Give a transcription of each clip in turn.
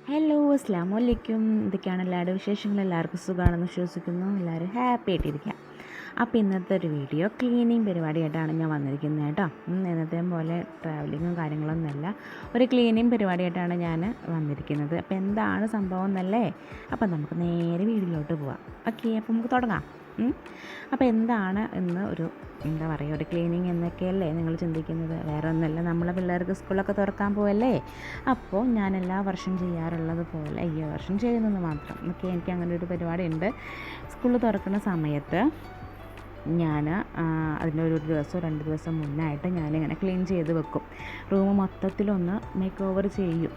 Hello, അസ്സലാമു അലൈക്കും. ഇതൊക്കെയാണ് എല്ലാവരുടെ വിശേഷങ്ങൾ. എല്ലാവർക്കും സുഖമാണെന്ന് വിശ്വസിക്കുന്നു. എല്ലാവരും ഹാപ്പി ആയിട്ടിരിക്കുക. അപ്പോൾ ഇന്നത്തെ ഒരു വീഡിയോ ക്ലീനിങ് പരിപാടിയായിട്ടാണ് ഞാൻ വന്നിരിക്കുന്നത് കേട്ടോ. ഇന്നത്തെ പോലെ ട്രാവലിങ്ങും കാര്യങ്ങളൊന്നുമല്ല, ഒരു ക്ലീനിങ് പരിപാടിയായിട്ടാണ് ഞാൻ വന്നിരിക്കുന്നത്. അപ്പോൾ എന്താണ് സംഭവം എന്നല്ലേ? അപ്പോൾ നമുക്ക് നേരെ വീഡിയോയിലോട്ട് പോവാം. ഓക്കെ, അപ്പോൾ നമുക്ക് തുടങ്ങാം. അപ്പോൾ എന്താണ് ഇന്ന് എന്താ പറയുക, ഒരു ക്ലീനിങ് എന്നൊക്കെയല്ലേ നിങ്ങൾ ചിന്തിക്കുന്നത്? വേറെ ഒന്നുമല്ല, നമ്മളെ പിള്ളേർക്ക് സ്കൂളൊക്കെ തുറക്കാൻ പോവല്ലേ. അപ്പോൾ ഞാൻ എല്ലാ വർഷം ചെയ്യാറുള്ളത് പോലെ ഈ വർഷം ചെയ്യുന്നത് മാത്രം. എനിക്ക് അങ്ങനെ ഒരു പരിപാടി ഉണ്ട്. സ്കൂൾ തുറക്കുന്ന സമയത്ത് ഞാൻ അതിൻ്റെ ഒരു ദിവസം 2 ദിവസം മുന്നായിട്ട് ഞാനിങ്ങനെ ക്ലീൻ ചെയ്ത് വെക്കും. റൂം മൊത്തത്തിലൊന്ന് മേക്ക് ഓവർ ചെയ്യും.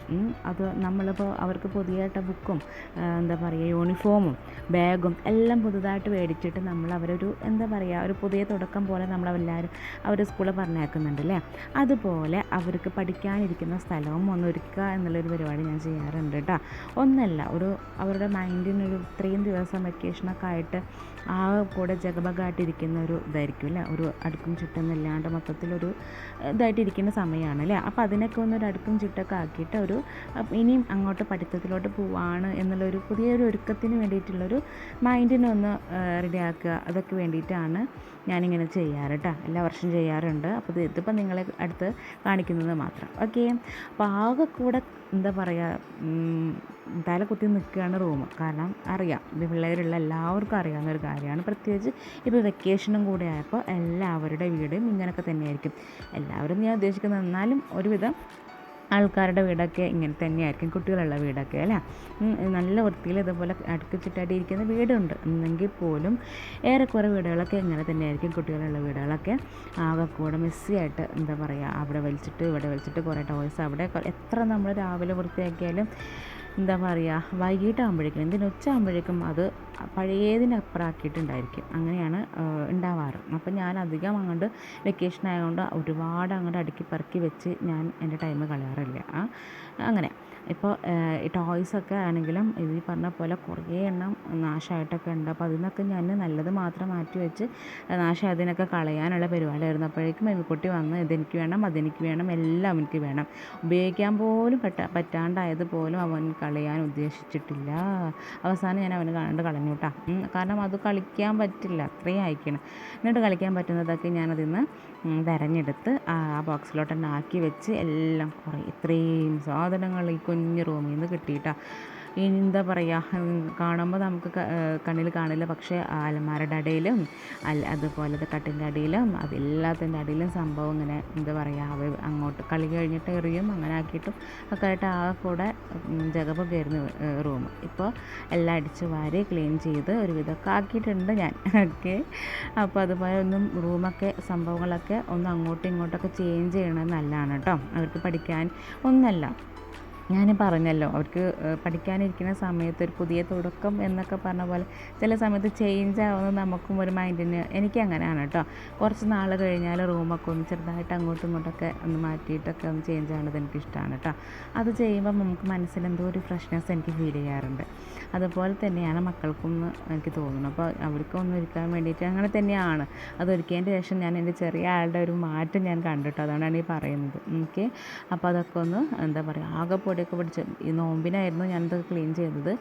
അത് നമ്മളിപ്പോൾ അവർക്ക് പുതിയതായിട്ട് ബുക്കും എന്താ പറയുക യൂണിഫോമും ബാഗും എല്ലാം പുതുതായിട്ട് മേടിച്ചിട്ട് നമ്മൾ അവരൊരു എന്താ പറയുക ഒരു പുതിയ തുടക്കം പോലെ നമ്മളെല്ലാവരും അവർ സ്കൂളിൽ പറഞ്ഞേക്കുന്നുണ്ട് അല്ലേ. അതുപോലെ അവർക്ക് പഠിക്കാനിരിക്കുന്ന സ്ഥലവും ഒന്ന് ഒരുക്കുക എന്നുള്ളൊരു പരിപാടി ഞാൻ ചെയ്യാറുണ്ട് കേട്ടോ. ഒന്നല്ല, അവരുടെ മൈൻഡിനൊരു ഇത്രയും ദിവസം വെക്കേഷനൊക്കെ ആയിട്ട് ആ കൂടെ ജഗബഗായിട്ടിരിക്കുന്ന ഒരു ഇതായിരിക്കും അല്ലേ, ഒരു അടുക്കും ചിട്ടൊന്നുമില്ലാണ്ട് മൊത്തത്തിലൊരു ഇതായിട്ടിരിക്കുന്ന സമയമാണ് അല്ലേ. അപ്പോൾ അതിനൊക്കെ ഒന്നൊരു അടുക്കും ചിട്ടൊക്കെ ആക്കിയിട്ട് ഇനിയും അങ്ങോട്ട് പഠിത്തത്തിലോട്ട് പോവാണ് എന്നുള്ളൊരു പുതിയൊരു ഒരുക്കത്തിന് വേണ്ടിയിട്ടുള്ളൊരു മൈൻഡിനെ ഒന്ന് റെഡിയാക്കുക. അതൊക്കെ വേണ്ടിയിട്ടാണ് ഞാനിങ്ങനെ ചെയ്യാറ് കേട്ടോ. എല്ലാ വർഷവും ചെയ്യാറുണ്ട്. അപ്പോൾ ഇതിപ്പോൾ നിങ്ങളെ അടുത്ത് കാണിക്കുന്നത് മാത്രം. ഓക്കെ, അപ്പോൾ ആകെ കൂടെ എന്താ പറയുക തല കുത്തി നിൽക്കുകയാണ് റൂം. കാരണം അറിയാം, ഇത് പിള്ളേരുള്ള എല്ലാവർക്കും അറിയാവുന്നൊരു കാര്യമാണ്. പ്രത്യേകിച്ച് ഇപ്പോൾ വെക്കേഷനും കൂടെ ആയപ്പോൾ എല്ലാവരുടെ വീടും ഇങ്ങനെയൊക്കെ തന്നെയായിരിക്കും. എല്ലാവരും ഞാൻ ഉദ്ദേശിക്കുന്നത്, എന്നാലും ഒരുവിധം ആൾക്കാരുടെ വീടൊക്കെ ഇങ്ങനെ തന്നെയായിരിക്കും, കുട്ടികളുള്ള വീടൊക്കെ അല്ലേ. നല്ല വൃത്തിയിൽ ഇതുപോലെ അടുക്കിച്ചിട്ടായിട്ട് ഇരിക്കുന്ന വീടുണ്ട് എന്നെങ്കിൽ പോലും ഏറെക്കുറെ വീടുകളൊക്കെ ഇങ്ങനെ തന്നെയായിരിക്കും, കുട്ടികളുള്ള വീടുകളൊക്കെ. ആകെ കൂടെ മെസ്സിയായിട്ട് എന്താ പറയുക, അവിടെ വലിച്ചിട്ട് ഇവിടെ വലിച്ചിട്ട് കുറേ ടോയ്സ് അവിടെ. എത്ര നമ്മൾ രാവിലെ വൃത്തിയാക്കിയാലും എന്താ പറയുക വൈകിട്ടാകുമ്പോഴേക്കും ഉച്ചയാകുമ്പോഴേക്കും അത് പഴയതിനപ്പുറമാക്കിയിട്ടുണ്ടായിരിക്കും. അങ്ങനെയാണ് ഉണ്ടാവാറ്. അപ്പം ഞാൻ അധികം അങ്ങോട്ട് വെക്കേഷൻ ആയതുകൊണ്ട് ഒരുപാട് അങ്ങോട്ട് അടുക്കി പറക്കി വെച്ച് ഞാൻ എൻ്റെ ടൈം കളയാറില്ല. അങ്ങനെ ഇപ്പോൾ ഈ ടോയ്സൊക്കെ ആണെങ്കിലും ഇത് ഈ പറഞ്ഞ പോലെ കുറേ എണ്ണം നാശമായിട്ടൊക്കെ ഉണ്ട്. അപ്പോൾ അതിനൊക്കെ ഞാൻ നല്ലത് മാത്രം മാറ്റി വെച്ച് നാശമായതിനൊക്കെ കളയാനുള്ള പരിപാടിയായിരുന്നു. അപ്പോഴേക്കും എമിക്കുട്ടി വന്ന് ഇതെനിക്ക് വേണം അതെനിക്ക് വേണം എല്ലാം എനിക്ക് വേണം. ഉപയോഗിക്കാൻ പോലും പറ്റാണ്ടായത് പോലും അവൻ കളയാൻ ഉദ്ദേശിച്ചിട്ടില്ല. അവസാനം ഞാൻ അവന് കണ്ട് കളഞ്ഞു കേട്ടോ. കാരണം അത് കളിക്കാൻ പറ്റില്ല, അത്രയും അയക്കണം. എന്നിട്ട് കളിക്കാൻ പറ്റുന്നതൊക്കെ ഞാനതിൽ നിന്ന് തിരഞ്ഞെടുത്ത് ആ ബോക്സിലോട്ട് തന്നെ ആക്കി വെച്ച് എല്ലാം കുറേ ഇത്രയും സാധനങ്ങൾ ഈ കുഞ്ഞു റൂമിൽ നിന്ന് കിട്ടിയിട്ടാണ്. എന്താ പറയുക, കാണുമ്പോൾ നമുക്ക് കണ്ണിൽ കാണില്ല. പക്ഷേ അലമാരയുടെ അടിയിലും അതുപോലെ കട്ടിൻ്റെ അടിയിലും അതെല്ലാത്തിൻ്റെ അടിയിലും സംഭവം ഇങ്ങനെ എന്താ പറയുക അങ്ങോട്ട് കളി കഴിഞ്ഞിട്ട് എറിയും അങ്ങനെ ആക്കിയിട്ടും ഒക്കെ ആയിട്ട് ആ കൂടെ ജഗപ കയറുന്ന റൂം. ഇപ്പോൾ എല്ലാം അടിച്ച് വാരി ക്ലീൻ ചെയ്ത് ഒരുവിധമൊക്കെ ആക്കിയിട്ടുണ്ട് ഞാൻ. ഓക്കെ, അപ്പോൾ അതുപോലെ ഒന്നും റൂമൊക്കെ സംഭവങ്ങളൊക്കെ ഒന്ന് അങ്ങോട്ടും ഇങ്ങോട്ടൊക്കെ ചേഞ്ച് ചെയ്യണത് നല്ലതാണ് കേട്ടോ. അവർക്ക് പഠിക്കാൻ ഒന്നല്ല, ഞാൻ പറഞ്ഞല്ലോ, അവർക്ക് പഠിക്കാനിരിക്കുന്ന സമയത്ത് ഒരു പുതിയ തുടക്കം എന്നൊക്കെ പറഞ്ഞ പോലെ ചില സമയത്ത് ചേഞ്ച് ആവുന്നത് നമുക്കും ഒരു മൈൻഡിന്, എനിക്ക് അങ്ങനെയാണ് കേട്ടോ. കുറച്ച് നാൾ കഴിഞ്ഞാൽ റൂമൊക്കെ ഒന്ന് ചെറുതായിട്ട് അങ്ങോട്ടും ഇങ്ങോട്ടൊക്കെ ഒന്ന് മാറ്റിയിട്ടൊക്കെ ഒന്ന് ചേഞ്ച് ആവുന്നത് എനിക്കിഷ്ടമാണ് കേട്ടോ. അത് ചെയ്യുമ്പോൾ നമുക്ക് മനസ്സിലെന്തോ ഒരു ഫ്രഷ്നെസ് എനിക്ക് ഫീൽ ചെയ്യാറുണ്ട്. അതുപോലെ തന്നെയാണ് മക്കൾക്കും എനിക്ക് തോന്നുന്നു. അപ്പോൾ അവർക്കൊന്നും ഒരുക്കാൻ വേണ്ടിയിട്ട് അങ്ങനെ തന്നെയാണ്. അതൊരുക്കിയതിൻ്റെ ശേഷം ഞാൻ എൻ്റെ ചെറിയ ആളുടെ ഒരു മാറ്റം ഞാൻ കണ്ടിട്ടോ, അതുകൊണ്ടാണ് ഈ പറയുന്നത്. ഓക്കെ, അപ്പോൾ അതൊക്കെ ഒന്ന് എന്താ പറയുക ആകെ പൊടിയൊക്കെ പിടിച്ച് ഈ നോമ്പിനായിരുന്നു ഞാനത് ക്ലീൻ ചെയ്തത്.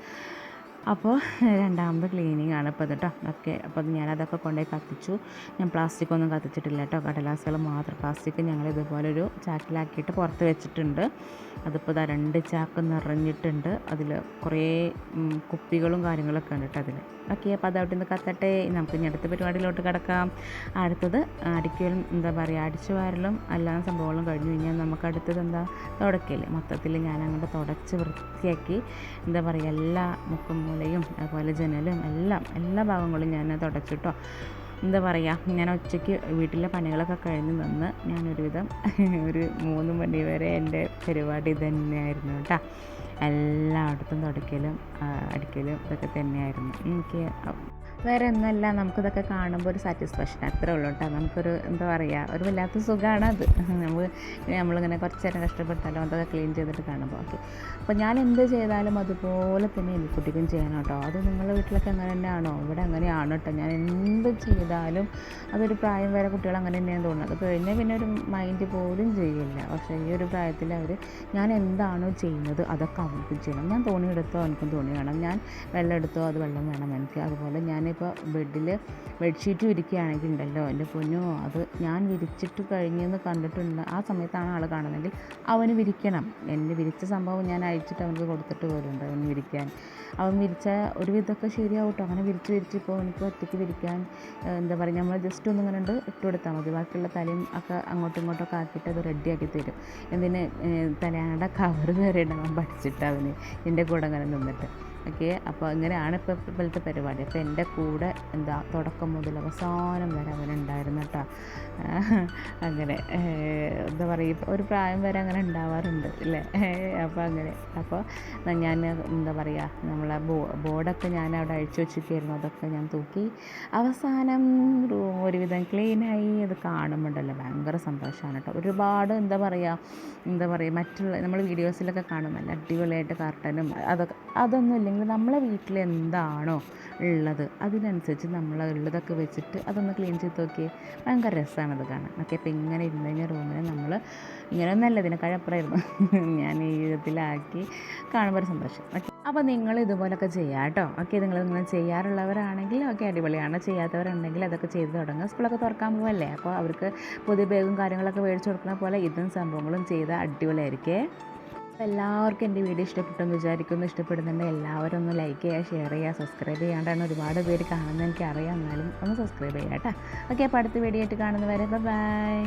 അപ്പോൾ രണ്ടാമത് ക്ലീനിങ് ആണ് ഇപ്പോൾ കേട്ടോ. ഓക്കെ, അപ്പോൾ ഞാനതൊക്കെ കൊണ്ടുപോയി കത്തിച്ചു. ഞാൻ പ്ലാസ്റ്റിക് ഒന്നും കത്തിച്ചിട്ടില്ല കേട്ടോ, കടലാസുകൾ മാത്രം. പ്ലാസ്റ്റിക് ഞങ്ങൾ ഇതുപോലൊരു ചാക്കിലാക്കിയിട്ട് പുറത്ത് വെച്ചിട്ടുണ്ട്. അതിപ്പോൾ 2 ചാക്ക് നിറഞ്ഞിട്ടുണ്ട്. അതിൽ കുറേ കുപ്പികളും കാര്യങ്ങളൊക്കെ ഉണ്ട് കേട്ടോ അതിൽ. ഓക്കെ, അപ്പോൾ അത് അവിടെ നിന്ന് കത്തട്ടെ. നമുക്ക് ഇനി അടുത്ത പരിപാടിയിലോട്ട് കിടക്കാം. അടുത്തത് അടിക്കലും എന്താ പറയുക അടിച്ചു വാരലും എല്ലാ സംഭവങ്ങളും കഴിഞ്ഞു കഴിഞ്ഞാൽ നമുക്ക് അടുത്തത് എന്താ തുടക്കൽ. മൊത്തത്തിൽ ഞാൻ അങ്ങോട്ട് തുടച്ച് വൃത്തിയാക്കി എന്താ പറയുക എല്ലാ മുക്കും മൂലയും അതുപോലെ ജനലും എല്ലാ ഭാഗങ്ങളും ഞാൻ തുടച്ചിട്ടോ. എന്താ പറയുക, ഞാൻ ഉച്ചയ്ക്ക് വീട്ടിലെ പണികളൊക്കെ കഴിഞ്ഞ് നിന്ന് ഞാനൊരുവിധം ഒരു 3 മണി വരെ എൻ്റെ പരിപാടി തന്നെയായിരുന്നു കേട്ടോ. എല്ലായിടത്തും തുടയ്ക്കലും അടിക്കലും ഇതൊക്കെ തന്നെയായിരുന്നു. എനിക്ക് വേറെ ഒന്നുമല്ല, നമുക്കിതൊക്കെ കാണുമ്പോൾ ഒരു സാറ്റിസ്ഫാക്ഷൻ അത്രേ ഉള്ളൂ കേട്ടോ. നമുക്കൊരു എന്താ പറയുക, ഒരു വല്ലാത്ത സുഖമാണ് അത്. നമ്മളിങ്ങനെ കുറച്ച് നേരം കഷ്ടപ്പെട്ടാലും അതൊക്കെ ക്ലീൻ ചെയ്തിട്ട് കാണുമ്പോൾ ഓക്കെ. അപ്പോൾ ഞാൻ എന്ത് ചെയ്താലും അതുപോലെ തന്നെ എലിക്കുട്ടിക്കും ചെയ്യണം കേട്ടോ. അത് നിങ്ങളുടെ വീട്ടിലൊക്കെ അങ്ങനെ തന്നെയാണോ? ഇവിടെ അങ്ങനെയാണ് കേട്ടോ. ഞാൻ എന്ത് ചെയ്താലും അതൊരു പ്രായം വരെ കുട്ടികൾ അങ്ങനെ തന്നെയാണ് തോന്നുന്നത്. അത് കഴിഞ്ഞാൽ പിന്നെ ഒരു മൈൻഡ് പോലും ചെയ്യില്ല. പക്ഷേ ഈ ഒരു പ്രായത്തിൽ അവർ ഞാൻ എന്താണോ ചെയ്യുന്നത് അതൊക്കെ അവർക്കും ചെയ്യണം. ഞാൻ തുണി എടുത്തോ എനിക്കും തുണി വേണം, ഞാൻ വെള്ളം എടുത്തോ അത് വെള്ളം വേണം എനിക്ക്. അതുപോലെ ഞാനിപ്പോൾ ബെഡ്ഷീറ്റ് വിരിക്കുകയാണെങ്കിൽ ഉണ്ടല്ലോ എൻ്റെ പൊന്നോ, അത് ഞാൻ വിരിച്ചിട്ട് കഴിഞ്ഞെന്ന് കണ്ടിട്ടുണ്ട് ആ സമയത്താണ് ആൾ കാണുന്നതെങ്കിൽ അവന് വിരിക്കണം. എൻ്റെ വിരിച്ച സംഭവം ഞാൻ അയച്ചിട്ട് അവനക്ക് കൊടുത്തിട്ട് പോലുണ്ട് അവന് വിരിക്കാൻ. അവൻ വിരിച്ച ഒരുവിധമൊക്കെ ശരിയാവും കേട്ടോ. അങ്ങനെ വിരിച്ചിപ്പോൾ എനിക്ക് ഒറ്റയ്ക്ക് വിരിക്കാൻ എന്താ പറയുക, നമ്മൾ ജസ്റ്റ് ഒന്നും ഇങ്ങനെ ഇട്ട് കൊടുത്താൽ മതി. ബാക്കിയുള്ള തലയും ഒക്കെ അങ്ങോട്ടും ഇങ്ങോട്ടൊക്കെ ആക്കിയിട്ട് അത് റെഡിയാക്കി തരും. എന്തിന് തലയാണയുടെ കവർ വരെ ഇടാൻ പഠിച്ചിട്ട് അവന് എൻ്റെ കൂടെ അങ്ങനെ നിന്നിട്ട് ഓക്കെ. അപ്പോൾ ഇങ്ങനെയാണ് ഇപ്പോഴത്തെ പരിപാടി. അപ്പോൾ എൻ്റെ കൂടെ തുടക്കം മുതൽ അവസാനം വരെ അവനുണ്ടായിരുന്നു കേട്ടോ. അങ്ങനെ എന്താ പറയുക, ഒരു പ്രായം വരെ അങ്ങനെ ഉണ്ടാവാറുണ്ട് അല്ലേ. അപ്പോൾ അങ്ങനെ ഞാൻ എന്താ പറയുക, നമ്മളെ ബോർഡൊക്കെ ഞാൻ അവിടെ അഴിച്ചു വെച്ചിരിക്കുകയായിരുന്നു. അതൊക്കെ ഞാൻ തൂക്കി അവസാനം റൂം ഒരുവിധം ക്ലീനായി. അത് കാണുമ്പോണ്ടല്ലോ ഭയങ്കര സന്തോഷമാണ് കേട്ടോ. ഒരുപാട് എന്താ പറയുക മറ്റുള്ള നമ്മൾ വീഡിയോസിലൊക്കെ കാണും നല്ല അടിപൊളിയായിട്ട് കർട്ടനും അതൊന്നും ഇല്ലെങ്കിൽ നമ്മളെ വീട്ടിൽ എന്താണോ ഉള്ളത് അതിനനുസരിച്ച് നമ്മൾ ഉള്ളതൊക്കെ വെച്ചിട്ട് അതൊന്ന് ക്ലീൻ ചെയ്ത് നോക്കിയേ, ഭയങ്കര രസമാണത് കാണാൻ ഓക്കെ. അപ്പോൾ ഇങ്ങനെ ഇരുന്ന് കഴിഞ്ഞാൽ റൂമിൽ നമ്മൾ ഇങ്ങനെ ഒന്നല്ല ഇതിനെക്കഴപ്പുറമായിരുന്നു ഞാൻ ഈ വിധത്തിലാക്കി കാണുമ്പോൾ ഒരു സന്തോഷം ഓക്കെ. അപ്പോൾ നിങ്ങൾ ഇതുപോലൊക്കെ ചെയ്യാം കേട്ടോ ഓക്കെ. നിങ്ങളിങ്ങനെ ചെയ്യാറുള്ളവരാണെങ്കിൽ ഓക്കെ അടിപൊളിയാണ്. ചെയ്യാത്തവരുണ്ടെങ്കിൽ അതൊക്കെ ചെയ്ത് തുടങ്ങുക. സ്കൂളൊക്കെ തുറക്കാൻ പോവല്ലേ, അപ്പോൾ അവർക്ക് പുതിയ ബാഗും കാര്യങ്ങളൊക്കെ മേടിച്ച് കൊടുക്കുന്ന പോലെ ഇതും സംഭവങ്ങളും ചെയ്താൽ അടിപൊളിയായിരിക്കേ. അപ്പോൾ എല്ലാവർക്കും എൻ്റെ വീഡിയോ ഇഷ്ടപ്പെട്ടെന്ന് വിചാരിക്കുന്നു. ഇഷ്ടപ്പെടുന്നുണ്ട് എല്ലാവരും ഒന്ന് ലൈക്ക് ചെയ്യുക, ഷെയർ ചെയ്യുക, സബ്സ്ക്രൈബ് ചെയ്യാണ്ടാണ് ഒരുപാട് പേര് കാണുന്നത് എനിക്കറിയാം. എന്നാലും ഒന്ന് സബ്സ്ക്രൈബ് ചെയ്യാം കേട്ടോ ഓക്കെ. അപ്പോൾ അടുത്ത വീഡിയോ ആയിട്ട് കാണുന്നവരെ ബൈ.